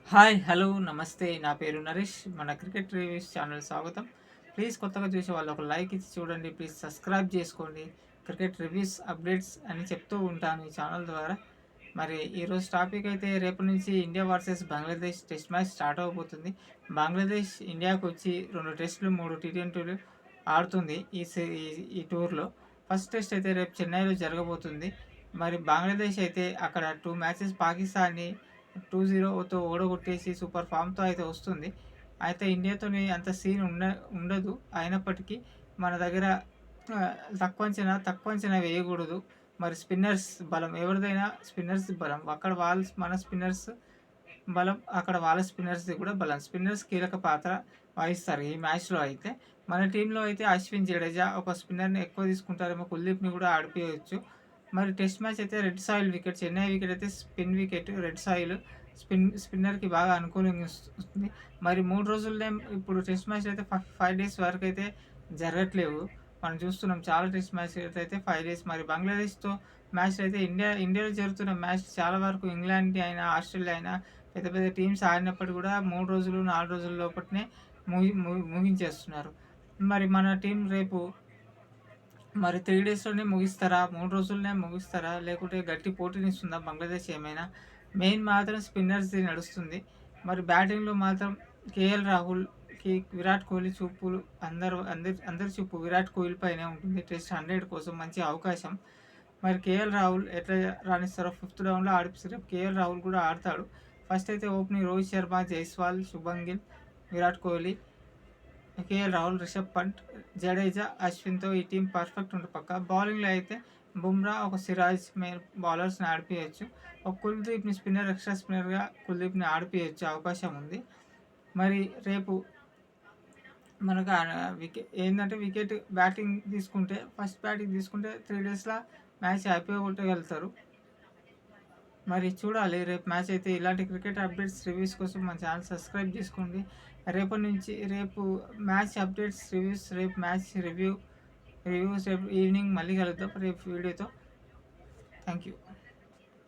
Hi hello నమస్తే నా పేరు నరేష్ మన క్రికెట్ రివ్యూస్ ఛానల్ స్వాగతం. ప్లీజ్ కొత్తగా చూసే వాళ్ళు ఒక లైక్ ఇచ్చి చూడండి. ప్లీజ్ సబ్స్క్రైబ్ చేసుకోండి. క్రికెట్ రివ్యూస్ అప్డేట్స్ అని చెప్తూ ఉంటాను ఈ ఛానల్ ద్వారా. మరి ఈరోజు టాపిక్ అయితే రేపు నుంచి India versus Bangladesh test match start అవబోతుంది. బంగ్లాదేశ్ ఇండియాకు వచ్చి 2 టెస్టులు 3 టీ20లు ఆడుతుంది ఈ టూర్లో. ఫస్ట్ టెస్ట్ అయితే రేపు చెన్నైలో జరగబోతుంది. మరి బంగ్లాదేశ్ అయితే అక్కడ 2 మ్యాచెస్ పాకిస్తాన్ని 2-0తో ఓడగొట్టేసి సూపర్ ఫామ్‌తో అయితే వస్తుంది. అయితే ఇండియాతోని అంత సీన్ ఉండదు. అయినప్పటికీ మన దగ్గర ఆహ్, తక్కువ అంచనా వేయకూడదు. మరి స్పిన్నర్స్ బలం ఎవరిదైనా స్పిన్నర్స్ బలం. అక్కడ మన స్పిన్నర్స్ బలం, అక్కడ వాళ్ళ స్పిన్నర్స్‌ది కూడా బలం. స్పిన్నర్స్ కీలక పాత్ర వహిస్తారు ఈ మ్యాచ్‌లో అయితే. మన టీమ్‌లో అయితే అశ్విన్, జడేజా ఒక స్పిన్నర్‌ని ఎక్కువ తీసుకుంటారేమో. కుల్దీప్‌ని కూడా ఆడిపియొచ్చు. మరి టెస్ట్ మ్యాచ్ అయితే red soil wicket. Chennai wicket అయితే స్పిన్ వికెట్. రెడ్ సాయిల్ స్పిన్నర్‌కి బాగా అనుకూలంగా వస్తుంది. మరి 3 రోజులనే ఇప్పుడు టెస్ట్ మ్యాచ్‌లు అయితే 5 డేస్ వరకైతే జరగట్లేవు. మనం చూస్తున్నాం చాలా టెస్ట్ మ్యాచ్‌లు అయితే 5 డేస్. మరి బంగ్లాదేశ్‌తో మ్యాచ్‌లు అయితే ఇండియాలో జరుగుతున్న మ్యాచ్ చాలా వరకు ఇంగ్లాండ్ అయినా, ఆస్ట్రేలియా అయినా పెద్ద పెద్ద టీమ్స్ ఆడినప్పటికి కూడా 3 రోజులు, 4 రోజుల లోపటనే ముగించేస్తున్నారు. మరి మన టీం రేపు మరి 3 డేస్‌లోనే ముగిస్తారా? 3 రోజుల్లోనే ముగిస్తారా? లేకుంటే గట్టి పోటీనిస్తుందా బంగ్లాదేశ్ ఏమైనా? మెయిన్ మాత్రం స్పిన్నర్స్‌ది నడుస్తుంది. మరి బ్యాటింగ్‌లో మాత్రం కేఎల్ రాహుల్‌కి, విరాట్ కోహ్లీ చూపులు అందరి చూపు విరాట్ కోహ్లీ పైనే ఉంటుంది. టెస్ట్ 100 కోసం మంచి అవకాశం. మరి కేఎల్ రాహుల్ ఎట్లా రాణిస్తారో ఫిఫ్త్ డౌన్‌లో ఆడిపిస్తారు. కేఎల్ రాహుల్ కూడా ఆడతాడు. ఫస్ట్ అయితే ఓపెనింగ్ రోహిత్ శర్మ, జైస్వాల్, శుభన్ గిల్, విరాట్ కోహ్లీ, కేఎల్ రాహుల్, రిషబ్ పంట్, జడేజా, అశ్విన్‌తో ఈ టీం పర్ఫెక్ట్ ఉంటే పక్కా. బౌలింగ్‌లో అయితే బుమ్రా, ఒక సిరాజ్ బౌలర్స్‌ని ఆడిపియొచ్చు. ఒక కుల్దీప్‌ని ఎక్స్ట్రా స్పిన్నర్‌గా కుల్దీప్‌ని ఆడిపియొచ్చు అవకాశం ఉంది. మరి రేపు మనకు ఏందంటే బ్యాటింగ్ తీసుకుంటే ఫస్ట్ బ్యాటింగ్ తీసుకుంటే 3 డేస్‌ల మ్యాచ్ అయిపోగొట్టగలుగుతారు. మరి చూడాలి రేపు మ్యాచ్ అయితే. ఇలాంటి క్రికెట్ అప్డేట్స్, రివ్యూస్ కోసం మన ఛానల్ సబ్స్క్రైబ్ చేసుకోండి. రేపు మ్యాచ్ అప్డేట్స్, రేపు మ్యాచ్ రివ్యూస్ రేపు ఈవినింగ్ మళ్ళీ కలుద్దాం రేపు వీడియోతో. Thank you.